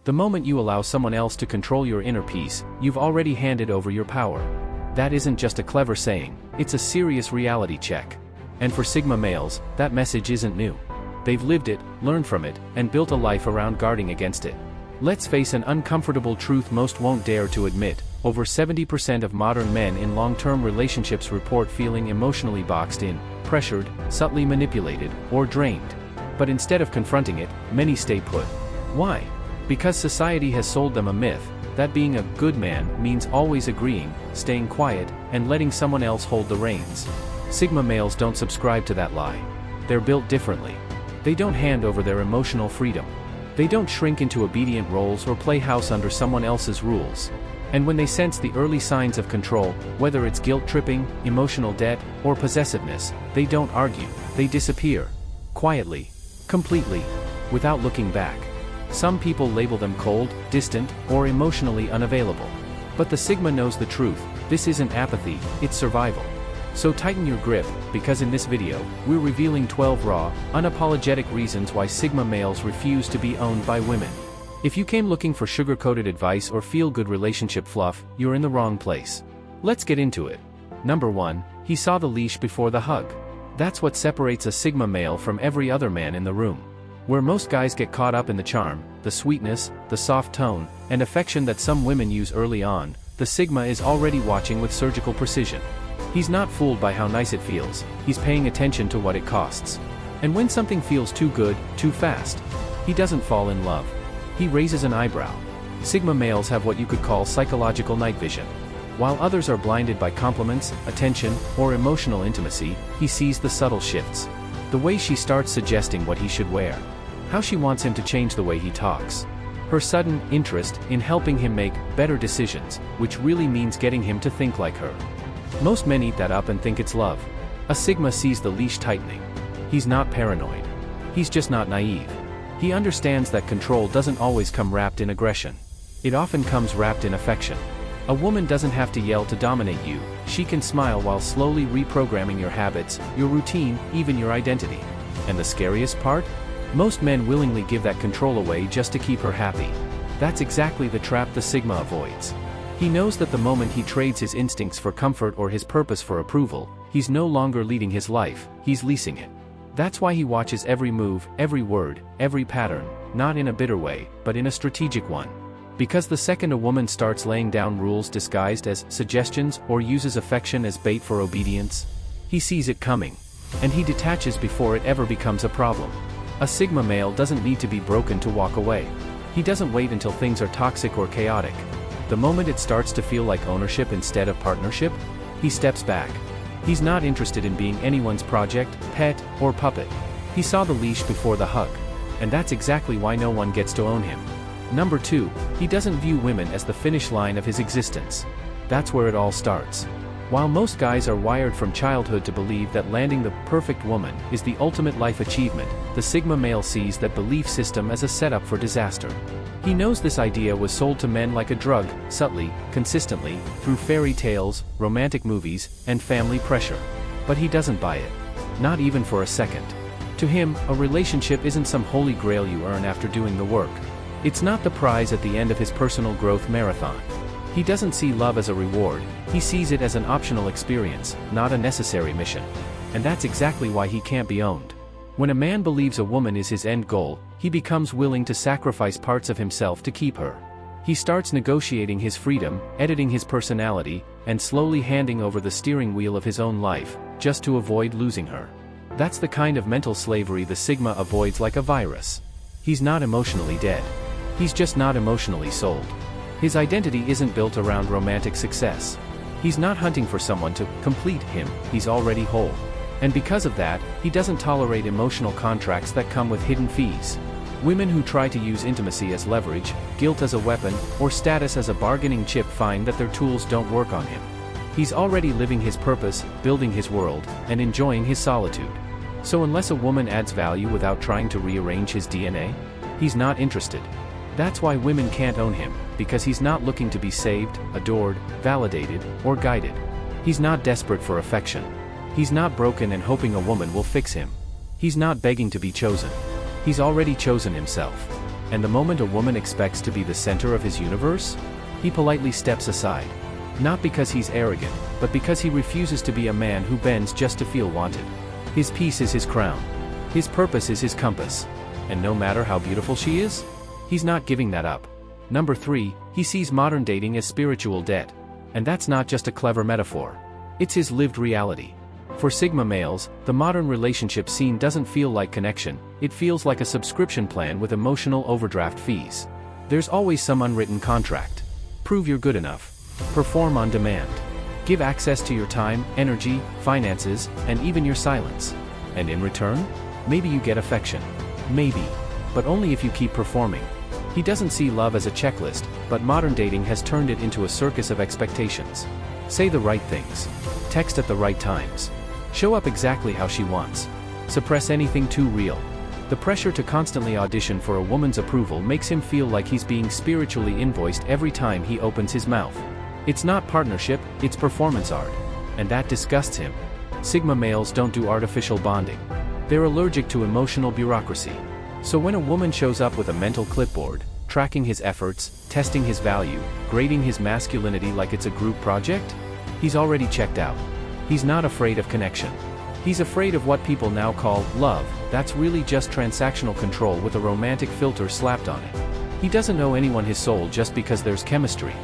The moment you allow someone else to control your inner peace, you've already handed over your power. That isn't just a clever saying, it's a serious reality check. And for Sigma males, that message isn't new. They've lived it, learned from it, and built a life around guarding against it. Let's face an uncomfortable truth most won't dare to admit. Over 70% of modern men in long-term relationships report feeling emotionally boxed in, pressured, subtly manipulated, or drained. But instead of confronting it, many stay put. Why? Because society has sold them a myth that being a good man means always agreeing, staying quiet, and letting someone else hold the reins. Sigma males don't subscribe to that lie. They're built differently. They don't hand over their emotional freedom. They don't shrink into obedient roles or play house under someone else's rules. And when they sense the early signs of control, whether it's guilt-tripping, emotional debt, or possessiveness, they don't argue, they disappear. Quietly. Completely. Without looking back. Some people label them cold, distant, or emotionally unavailable. But the Sigma knows the truth, this isn't apathy, it's survival. So tighten your grip, because in this video, we're revealing 12 raw, unapologetic reasons why Sigma males refuse to be owned by women. If you came looking for sugar-coated advice or feel-good relationship fluff, you're in the wrong place. Let's get into it. Number 1, he saw the leash before the hug. That's what separates a Sigma male from every other man in the room. Where most guys get caught up in the charm, the sweetness, the soft tone, and affection that some women use early on, the Sigma is already watching with surgical precision. He's not fooled by how nice it feels, he's paying attention to what it costs. And when something feels too good, too fast, he doesn't fall in love. He raises an eyebrow. Sigma males have what you could call psychological night vision. While others are blinded by compliments, attention, or emotional intimacy, he sees the subtle shifts. The way she starts suggesting what he should wear. How she wants him to change the way he talks. Her sudden interest in helping him make better decisions, which really means getting him to think like her. Most men eat that up and think it's love. A Sigma sees the leash tightening. He's not paranoid. He's just not naive. He understands that control doesn't always come wrapped in aggression. It often comes wrapped in affection. A woman doesn't have to yell to dominate you, she can smile while slowly reprogramming your habits, your routine, even your identity. And the scariest part? Most men willingly give that control away just to keep her happy. That's exactly the trap the Sigma avoids. He knows that the moment he trades his instincts for comfort or his purpose for approval, he's no longer leading his life, he's leasing it. That's why he watches every move, every word, every pattern, not in a bitter way, but in a strategic one. Because the second a woman starts laying down rules disguised as suggestions or uses affection as bait for obedience, he sees it coming. And he detaches before it ever becomes a problem. A Sigma male doesn't need to be broken to walk away. He doesn't wait until things are toxic or chaotic. The moment it starts to feel like ownership instead of partnership, he steps back. He's not interested in being anyone's project, pet, or puppet. He saw the leash before the hug. And that's exactly why no one gets to own him. Number 2, he doesn't view women as the finish line of his existence. That's where it all starts. While most guys are wired from childhood to believe that landing the perfect woman is the ultimate life achievement, the Sigma male sees that belief system as a setup for disaster. He knows this idea was sold to men like a drug, subtly, consistently, through fairy tales, romantic movies, and family pressure. But he doesn't buy it. Not even for a second. To him, a relationship isn't some holy grail you earn after doing the work. It's not the prize at the end of his personal growth marathon. He doesn't see love as a reward, he sees it as an optional experience, not a necessary mission. And that's exactly why he can't be owned. When a man believes a woman is his end goal, he becomes willing to sacrifice parts of himself to keep her. He starts negotiating his freedom, editing his personality, and slowly handing over the steering wheel of his own life, just to avoid losing her. That's the kind of mental slavery the Sigma avoids like a virus. He's not emotionally dead. He's just not emotionally sold. His identity isn't built around romantic success. He's not hunting for someone to complete him, he's already whole. And because of that, he doesn't tolerate emotional contracts that come with hidden fees. Women who try to use intimacy as leverage, guilt as a weapon, or status as a bargaining chip find that their tools don't work on him. He's already living his purpose, building his world, and enjoying his solitude. So unless a woman adds value without trying to rearrange his DNA, he's not interested. That's why women can't own him, because he's not looking to be saved, adored, validated, or guided. He's not desperate for affection. He's not broken and hoping a woman will fix him. He's not begging to be chosen. He's already chosen himself. And the moment a woman expects to be the center of his universe, he politely steps aside. Not because he's arrogant, but because he refuses to be a man who bends just to feel wanted. His peace is his crown. His purpose is his compass. And no matter how beautiful she is, he's not giving that up. Number 3, he sees modern dating as spiritual debt. And that's not just a clever metaphor. It's his lived reality. For Sigma males, the modern relationship scene doesn't feel like connection, it feels like a subscription plan with emotional overdraft fees. There's always some unwritten contract. Prove you're good enough. Perform on demand. Give access to your time, energy, finances, and even your silence. And in return, maybe you get affection. Maybe. But only if you keep performing. He doesn't see love as a checklist, but modern dating has turned it into a circus of expectations. Say the right things. Text at the right times. Show up exactly how she wants. Suppress anything too real. The pressure to constantly audition for a woman's approval makes him feel like he's being spiritually invoiced every time he opens his mouth. It's not partnership, it's performance art. And that disgusts him. Sigma males don't do artificial bonding. They're allergic to emotional bureaucracy. So when a woman shows up with a mental clipboard, tracking his efforts, testing his value, grading his masculinity like it's a group project, he's already checked out. He's not afraid of connection. He's afraid of what people now call love. That's really just transactional control with a romantic filter slapped on it. He doesn't owe anyone his soul just because there's chemistry.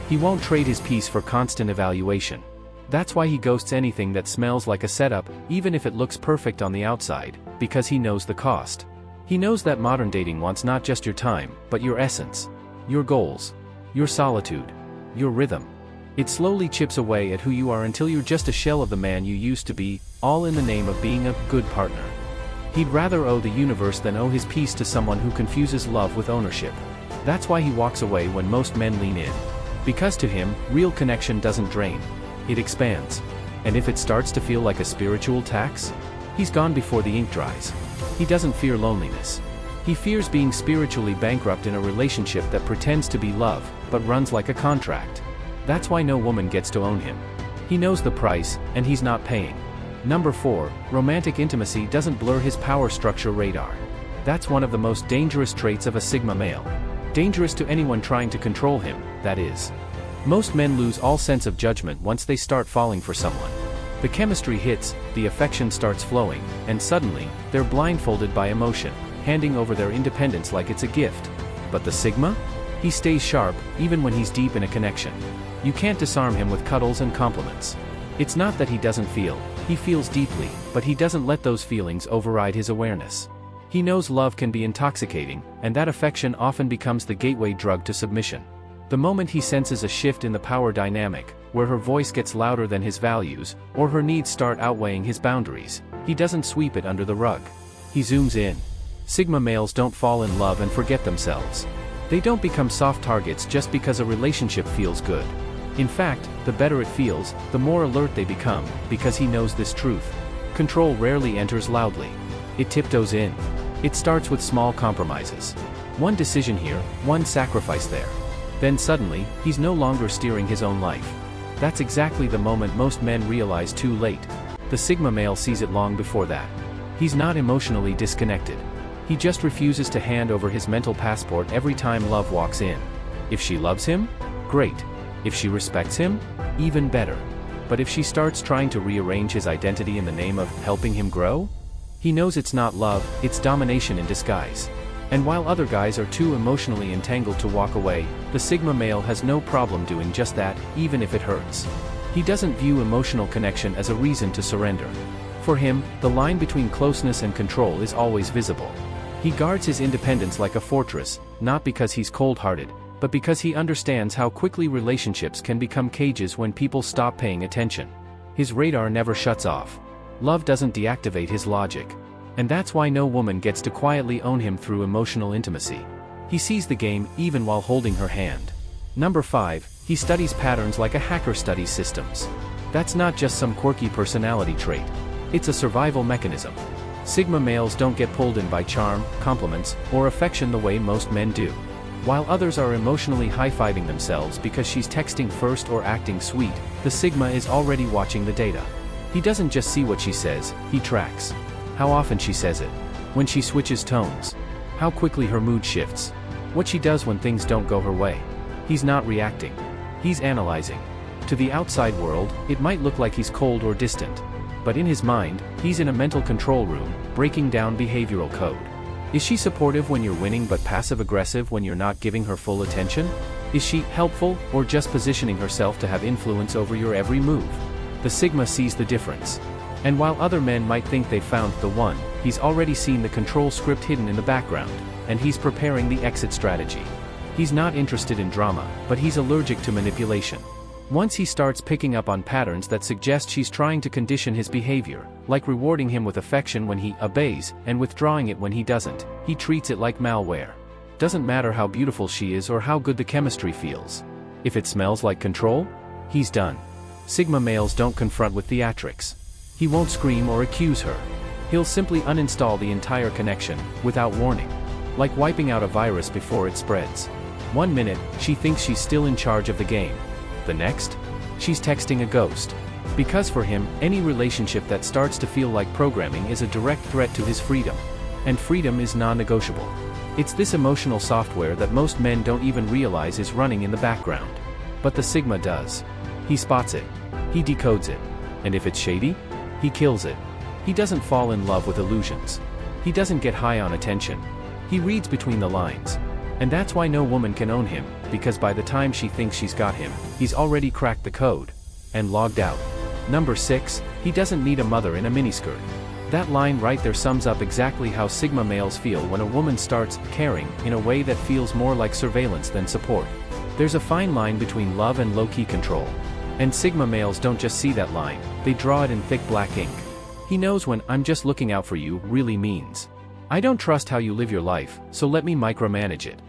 He won't trade his peace for constant evaluation. That's why he ghosts anything that smells like a setup, even if it looks perfect on the outside, because he knows the cost. He knows that modern dating wants not just your time, but your essence, your goals, your solitude, your rhythm. It slowly chips away at who you are until you're just a shell of the man you used to be, all in the name of being a good partner. He'd rather owe the universe than owe his peace to someone who confuses love with ownership. That's why he walks away when most men lean in. Because to him, real connection doesn't drain. It expands. And if it starts to feel like a spiritual tax, he's gone before the ink dries. He doesn't fear loneliness. He fears being spiritually bankrupt in a relationship that pretends to be love, but runs like a contract. That's why no woman gets to own him. He knows the price, and he's not paying. Number 4, romantic intimacy doesn't blur his power structure radar. That's one of the most dangerous traits of a Sigma male. Dangerous to anyone trying to control him, that is. Most men lose all sense of judgment once they start falling for someone. The chemistry hits, the affection starts flowing, and suddenly, they're blindfolded by emotion, handing over their independence like it's a gift. But the Sigma? He stays sharp, even when he's deep in a connection. You can't disarm him with cuddles and compliments. It's not that he doesn't feel, he feels deeply, but he doesn't let those feelings override his awareness. He knows love can be intoxicating, and that affection often becomes the gateway drug to submission. The moment he senses a shift in the power dynamic, where her voice gets louder than his values, or her needs start outweighing his boundaries, he doesn't sweep it under the rug. He zooms in. Sigma males don't fall in love and forget themselves. They don't become soft targets just because a relationship feels good. In fact, the better it feels, the more alert they become, because he knows this truth. Control rarely enters loudly. It tiptoes in. It starts with small compromises. One decision here, one sacrifice there. Then suddenly, he's no longer steering his own life. That's exactly the moment most men realize too late. The Sigma male sees it long before that. He's not emotionally disconnected. He just refuses to hand over his mental passport every time love walks in. If she loves him, great. If she respects him, even better. But if she starts trying to rearrange his identity in the name of helping him grow, he knows it's not love, it's domination in disguise. And while other guys are too emotionally entangled to walk away, the Sigma male has no problem doing just that, even if it hurts. He doesn't view emotional connection as a reason to surrender. For him, the line between closeness and control is always visible. He guards his independence like a fortress, not because he's cold-hearted, but because he understands how quickly relationships can become cages when people stop paying attention. His radar never shuts off. Love doesn't deactivate his logic. And that's why no woman gets to quietly own him through emotional intimacy. He sees the game even while holding her hand. Number 5, he studies patterns like a hacker studies systems. That's not just some quirky personality trait. It's a survival mechanism. Sigma males don't get pulled in by charm, compliments, or affection the way most men do. While others are emotionally high-fiving themselves because she's texting first or acting sweet, the Sigma is already watching the data. He doesn't just see what she says, he tracks. How often she says it. When she switches tones. How quickly her mood shifts. What she does when things don't go her way. He's not reacting. He's analyzing. To the outside world, it might look like he's cold or distant. But in his mind, he's in a mental control room, breaking down behavioral code. Is she supportive when you're winning but passive-aggressive when you're not giving her full attention? Is she helpful, or just positioning herself to have influence over your every move? The Sigma sees the difference. And while other men might think they've found the one, he's already seen the control script hidden in the background, and he's preparing the exit strategy. He's not interested in drama, but he's allergic to manipulation. Once he starts picking up on patterns that suggest she's trying to condition his behavior, like rewarding him with affection when he obeys, and withdrawing it when he doesn't, he treats it like malware. Doesn't matter how beautiful she is or how good the chemistry feels. If it smells like control, he's done. Sigma males don't confront with theatrics. He won't scream or accuse her. He'll simply uninstall the entire connection, without warning. Like wiping out a virus before it spreads. 1 minute, she thinks she's still in charge of the game. The next? She's texting a ghost. Because for him, any relationship that starts to feel like programming is a direct threat to his freedom. And freedom is non-negotiable. It's this emotional software that most men don't even realize is running in the background. But the Sigma does. He spots it. He decodes it. And if it's shady, he kills it. He doesn't fall in love with illusions. He doesn't get high on attention. He reads between the lines. And that's why no woman can own him, because by the time she thinks she's got him, he's already cracked the code. And logged out. Number 6, he doesn't need a mother in a miniskirt. That line right there sums up exactly how Sigma males feel when a woman starts caring in a way that feels more like surveillance than support. There's a fine line between love and low-key control. And Sigma males don't just see that line, they draw it in thick black ink. He knows when "I'm just looking out for you" really means, "I don't trust how you live your life, so let me micromanage it."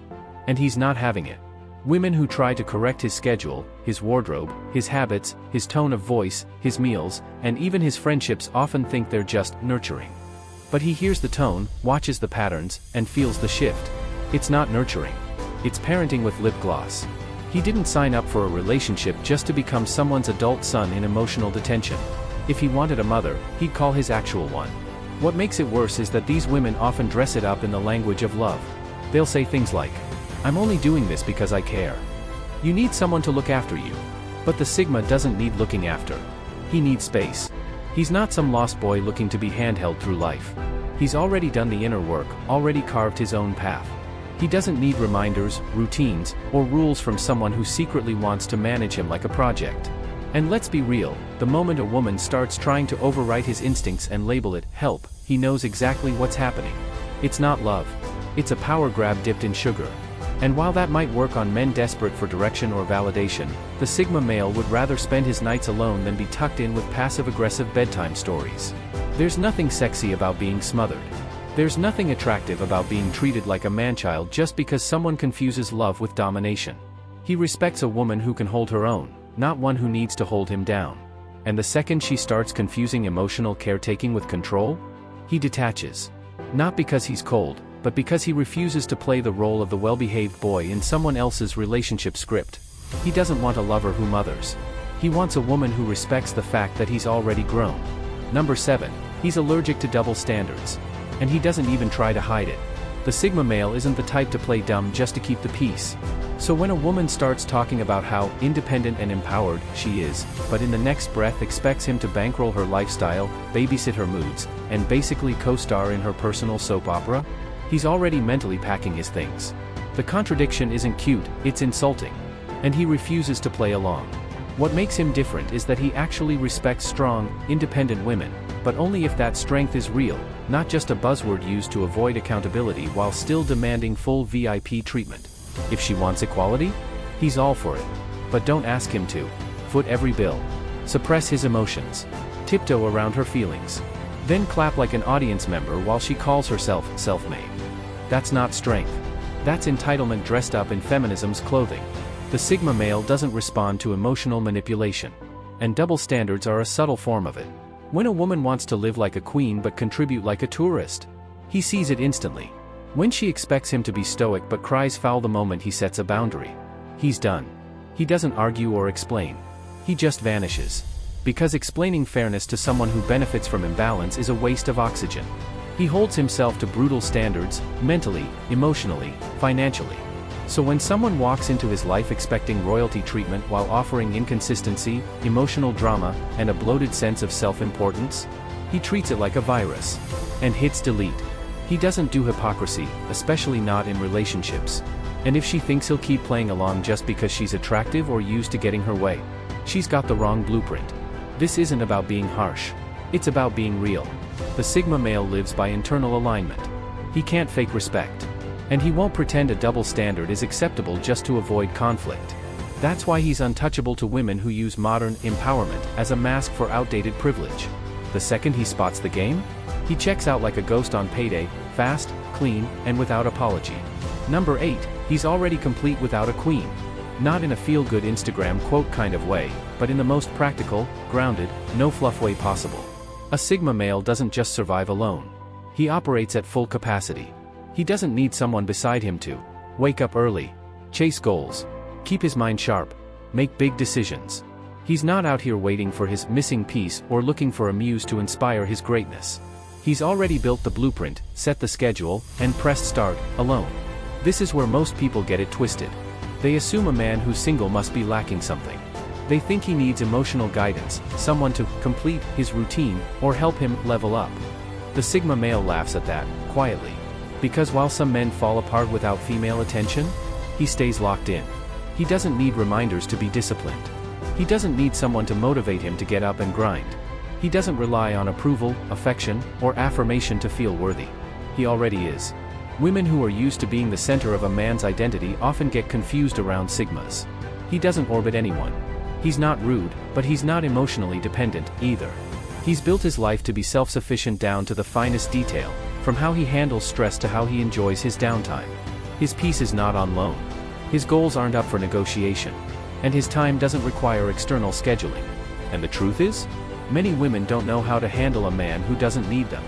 And he's not having it. Women who try to correct his schedule, his wardrobe, his habits, his tone of voice, his meals, and even his friendships often think they're just nurturing. But he hears the tone, watches the patterns, and feels the shift. It's not nurturing. It's parenting with lip gloss. He didn't sign up for a relationship just to become someone's adult son in emotional detention. If he wanted a mother, he'd call his actual one. What makes it worse is that these women often dress it up in the language of love. They'll say things like, "I'm only doing this because I care. You need someone to look after you." But the Sigma doesn't need looking after. He needs space. He's not some lost boy looking to be handheld through life. He's already done the inner work, already carved his own path. He doesn't need reminders, routines, or rules from someone who secretly wants to manage him like a project. And let's be real, the moment a woman starts trying to overwrite his instincts and label it help, he knows exactly what's happening. It's not love. It's a power grab dipped in sugar. And while that might work on men desperate for direction or validation, the Sigma male would rather spend his nights alone than be tucked in with passive-aggressive bedtime stories. There's nothing sexy about being smothered. There's nothing attractive about being treated like a man-child just because someone confuses love with domination. He respects a woman who can hold her own, not one who needs to hold him down. And the second she starts confusing emotional caretaking with control, he detaches. Not because he's cold, but because he refuses to play the role of the well-behaved boy in someone else's relationship script. He doesn't want a lover who mothers. He wants a woman who respects the fact that he's already grown. Number 7, he's allergic to double standards. And he doesn't even try to hide it. The Sigma male isn't the type to play dumb just to keep the peace. So when a woman starts talking about how independent and empowered she is, but in the next breath expects him to bankroll her lifestyle, babysit her moods, and basically co-star in her personal soap opera, he's already mentally packing his things. The contradiction isn't cute, it's insulting. And he refuses to play along. What makes him different is that he actually respects strong, independent women, but only if that strength is real, not just a buzzword used to avoid accountability while still demanding full VIP treatment. If she wants equality, he's all for it. But don't ask him to. Foot every bill. Suppress his emotions. Tiptoe around her feelings. Then clap like an audience member while she calls herself self-made. That's not strength. That's entitlement dressed up in feminism's clothing. The Sigma male doesn't respond to emotional manipulation. And double standards are a subtle form of it. When a woman wants to live like a queen but contribute like a tourist, he sees it instantly. When she expects him to be stoic but cries foul the moment he sets a boundary, he's done. He doesn't argue or explain. He just vanishes. Because explaining fairness to someone who benefits from imbalance is a waste of oxygen. He holds himself to brutal standards, mentally, emotionally, financially. So when someone walks into his life expecting royalty treatment while offering inconsistency, emotional drama, and a bloated sense of self-importance, he treats it like a virus. And hits delete. He doesn't do hypocrisy, especially not in relationships. And if she thinks he'll keep playing along just because she's attractive or used to getting her way, she's got the wrong blueprint. This isn't about being harsh. It's about being real. The Sigma male lives by internal alignment. He can't fake respect. And he won't pretend a double standard is acceptable just to avoid conflict. That's why he's untouchable to women who use modern empowerment as a mask for outdated privilege. The second he spots the game, he checks out like a ghost on payday, fast, clean, and without apology. Number 8, he's already complete without a queen. Not in a feel-good Instagram quote kind of way, but in the most practical, grounded, no-fluff way possible. A Sigma male doesn't just survive alone. He operates at full capacity. He doesn't need someone beside him to wake up early, chase goals, keep his mind sharp, make big decisions. He's not out here waiting for his missing piece or looking for a muse to inspire his greatness. He's already built the blueprint, set the schedule, and pressed start, alone. This is where most people get it twisted. They assume a man who's single must be lacking something. They think he needs emotional guidance, someone to complete his routine, or help him level up. The Sigma male laughs at that, quietly. Because while some men fall apart without female attention, he stays locked in. He doesn't need reminders to be disciplined. He doesn't need someone to motivate him to get up and grind. He doesn't rely on approval, affection, or affirmation to feel worthy. He already is. Women who are used to being the center of a man's identity often get confused around Sigmas. He doesn't orbit anyone. He's not rude, but he's not emotionally dependent, either. He's built his life to be self-sufficient down to the finest detail, from how he handles stress to how he enjoys his downtime. His peace is not on loan. His goals aren't up for negotiation. And his time doesn't require external scheduling. And the truth is, many women don't know how to handle a man who doesn't need them.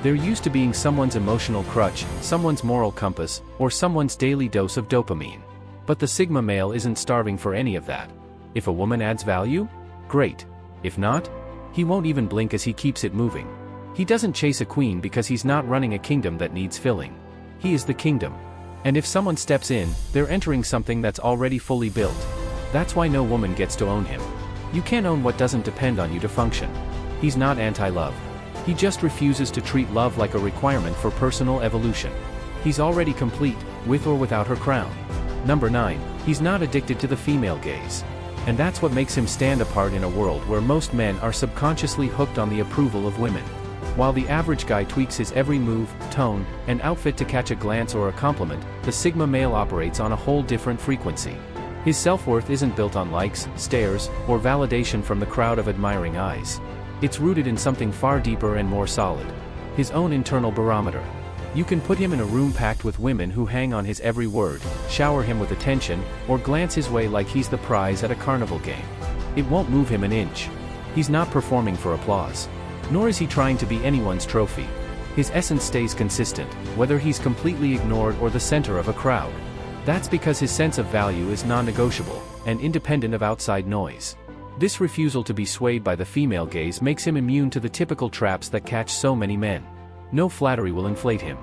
They're used to being someone's emotional crutch, someone's moral compass, or someone's daily dose of dopamine. But the Sigma male isn't starving for any of that. If a woman adds value? Great. If not, he won't even blink as he keeps it moving. He doesn't chase a queen because he's not running a kingdom that needs filling. He is the kingdom. And if someone steps in, they're entering something that's already fully built. That's why no woman gets to own him. You can't own what doesn't depend on you to function. He's not anti-love. He just refuses to treat love like a requirement for personal evolution. He's already complete, with or without her crown. Number 9, he's not addicted to the female gaze. And that's what makes him stand apart in a world where most men are subconsciously hooked on the approval of women. While the average guy tweaks his every move, tone, and outfit to catch a glance or a compliment, the Sigma male operates on a whole different frequency. His self-worth isn't built on likes, stares, or validation from the crowd of admiring eyes. It's rooted in something far deeper and more solid. His own internal barometer. You can put him in a room packed with women who hang on his every word, shower him with attention, or glance his way like he's the prize at a carnival game. It won't move him an inch. He's not performing for applause. Nor is he trying to be anyone's trophy. His essence stays consistent, whether he's completely ignored or the center of a crowd. That's because his sense of value is non-negotiable, and independent of outside noise. This refusal to be swayed by the female gaze makes him immune to the typical traps that catch so many men. No flattery will inflate him.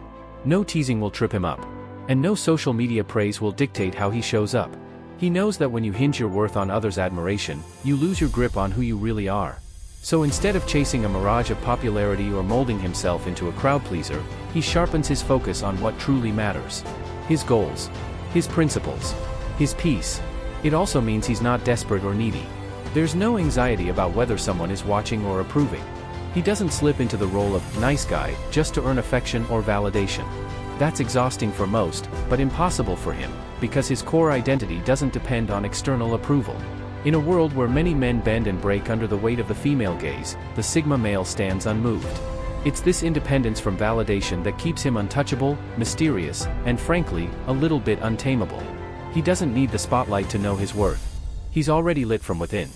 No teasing will trip him up. And no social media praise will dictate how he shows up. He knows that when you hinge your worth on others' admiration, you lose your grip on who you really are. So instead of chasing a mirage of popularity or molding himself into a crowd pleaser, he sharpens his focus on what truly matters. His goals. His principles. His peace. It also means he's not desperate or needy. There's no anxiety about whether someone is watching or approving. He doesn't slip into the role of nice guy just to earn affection or validation. That's exhausting for most, but impossible for him, because his core identity doesn't depend on external approval. In a world where many men bend and break under the weight of the female gaze, the Sigma male stands unmoved. It's this independence from validation that keeps him untouchable, mysterious, and frankly, a little bit untamable. He doesn't need the spotlight to know his worth. He's already lit from within.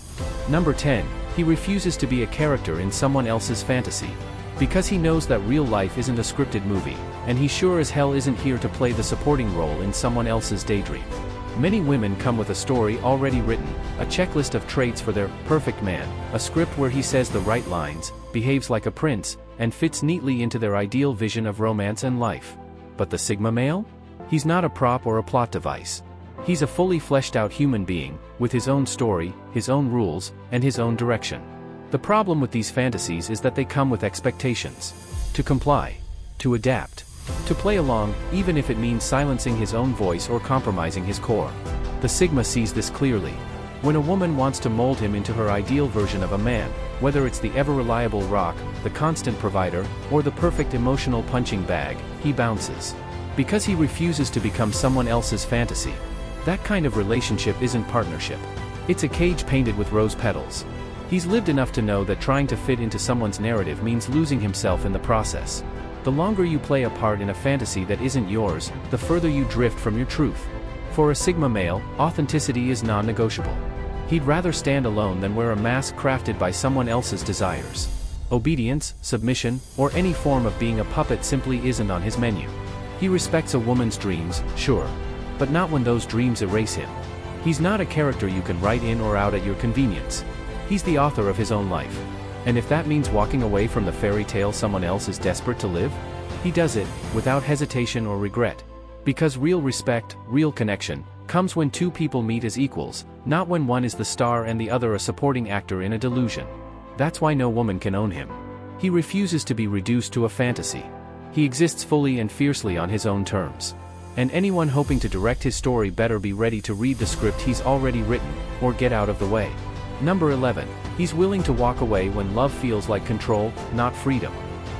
Number 10, he refuses to be a character in someone else's fantasy. Because he knows that real life isn't a scripted movie, and he sure as hell isn't here to play the supporting role in someone else's daydream. Many women come with a story already written, a checklist of traits for their perfect man, a script where he says the right lines, behaves like a prince, and fits neatly into their ideal vision of romance and life. But the Sigma male? He's not a prop or a plot device. He's a fully fleshed out human being, with his own story, his own rules, and his own direction. The problem with these fantasies is that they come with expectations. To comply. To adapt. To play along, even if it means silencing his own voice or compromising his core. The Sigma sees this clearly. When a woman wants to mold him into her ideal version of a man, whether it's the ever-reliable rock, the constant provider, or the perfect emotional punching bag, he bounces. Because he refuses to become someone else's fantasy. That kind of relationship isn't partnership. It's a cage painted with rose petals. He's lived enough to know that trying to fit into someone's narrative means losing himself in the process. The longer you play a part in a fantasy that isn't yours, the further you drift from your truth. For a Sigma male, authenticity is non-negotiable. He'd rather stand alone than wear a mask crafted by someone else's desires. Obedience, submission, or any form of being a puppet simply isn't on his menu. He respects a woman's dreams, sure. But not when those dreams erase him. He's not a character you can write in or out at your convenience. He's the author of his own life. And if that means walking away from the fairy tale someone else is desperate to live, he does it, without hesitation or regret. Because real respect, real connection, comes when two people meet as equals, not when one is the star and the other a supporting actor in a delusion. That's why no woman can own him. He refuses to be reduced to a fantasy. He exists fully and fiercely on his own terms. And anyone hoping to direct his story better be ready to read the script he's already written, or get out of the way. Number 11. He's willing to walk away when love feels like control, not freedom.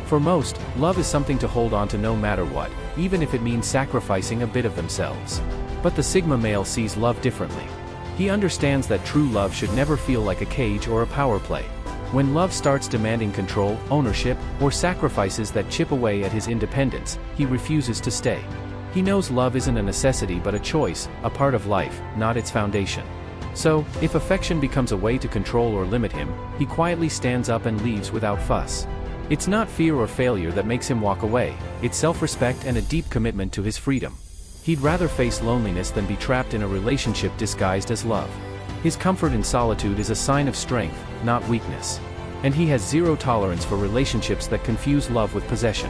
For most, love is something to hold on to no matter what, even if it means sacrificing a bit of themselves. But the Sigma male sees love differently. He understands that true love should never feel like a cage or a power play. When love starts demanding control, ownership, or sacrifices that chip away at his independence, he refuses to stay. He knows love isn't a necessity but a choice, a part of life, not its foundation. So, if affection becomes a way to control or limit him, he quietly stands up and leaves without fuss. It's not fear or failure that makes him walk away, it's self-respect and a deep commitment to his freedom. He'd rather face loneliness than be trapped in a relationship disguised as love. His comfort in solitude is a sign of strength, not weakness. And he has zero tolerance for relationships that confuse love with possession.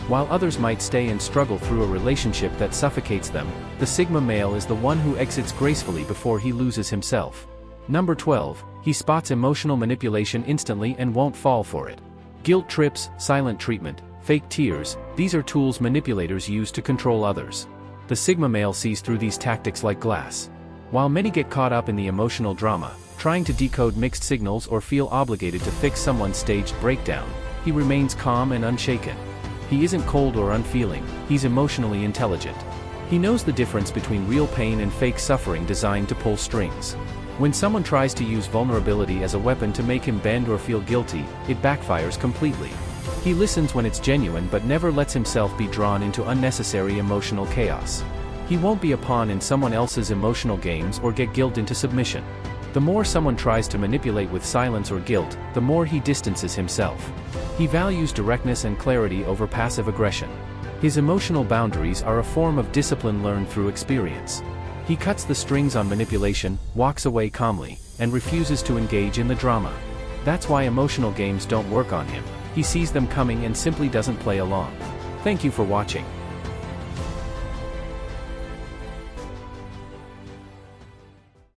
While others might stay and struggle through a relationship that suffocates them, the Sigma male is the one who exits gracefully before he loses himself. Number 12. He spots emotional manipulation instantly and won't fall for it. Guilt trips, silent treatment, fake tears, these are tools manipulators use to control others. The Sigma male sees through these tactics like glass. While many get caught up in the emotional drama, trying to decode mixed signals or feel obligated to fix someone's staged breakdown, he remains calm and unshaken. He isn't cold or unfeeling, he's emotionally intelligent. He knows the difference between real pain and fake suffering designed to pull strings. When someone tries to use vulnerability as a weapon to make him bend or feel guilty, it backfires completely. He listens when it's genuine but never lets himself be drawn into unnecessary emotional chaos. He won't be a pawn in someone else's emotional games or get guilt into submission. The more someone tries to manipulate with silence or guilt, the more he distances himself. He values directness and clarity over passive aggression. His emotional boundaries are a form of discipline learned through experience. He cuts the strings on manipulation, walks away calmly, and refuses to engage in the drama. That's why emotional games don't work on him. He sees them coming and simply doesn't play along. Thank you for watching.